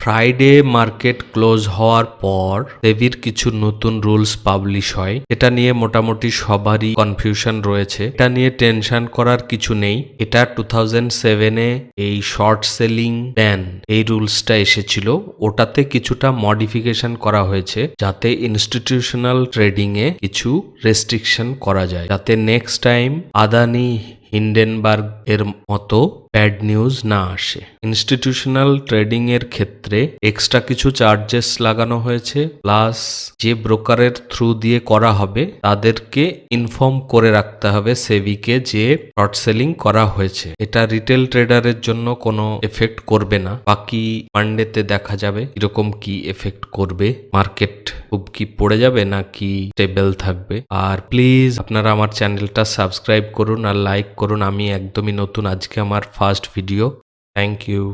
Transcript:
Friday market close হওয়ার পর সেবির কিছু নতুন রুলস পাবলিশ হয়। এটা নিয়ে মোটামুটি সবারই কনফিউশন রয়েছে। এটা নিয়ে টেনশন করার কিছু নেই। এটা 2007-এ এই শর্ট সেলিং ব্যান এই রুলসটা এসেছিল, ওটাতে কিছুটা মডিফিকেশন করা হয়েছে যাতে ইনস্টিটিউশনাল ট্রেডিং এ কিছু রেস্ট্রিকশন করা যায়, যাতে নেক্সট টাইম আদানি হিন্ডেনবার্গ এর মতো ব্যাড নিউজ না আসে। ইনস্টিটিউশনাল ট্রেডিং এর ক্ষেত্রে এক্সট্রা কিছু চার্জেস লাগানো হয়েছে, প্লাস যে ব্রোকারের থ্রু দিয়ে করা হবে তাদেরকে ইনফর্ম করে রাখতে হবে সেবিকে যে শর্ট সেলিং করা হয়েছে। এটা রিটেল ট্রেডারের জন্য কোনো এফেক্ট করবে না। বাকি মানডেতে দেখা যাবে এরকম কি এফেক্ট করবে, মার্কেট খুব কি পড়ে যাবে নাকি স্টেবল থাকবে। আর প্লিজ আপনারা আমার চ্যানেলটা সাবস্ক্রাইব করুন আর লাইক করুন। আমি একদমই নতুন, আজকে আমার ফার্স্ট ভিডিও। Thank you.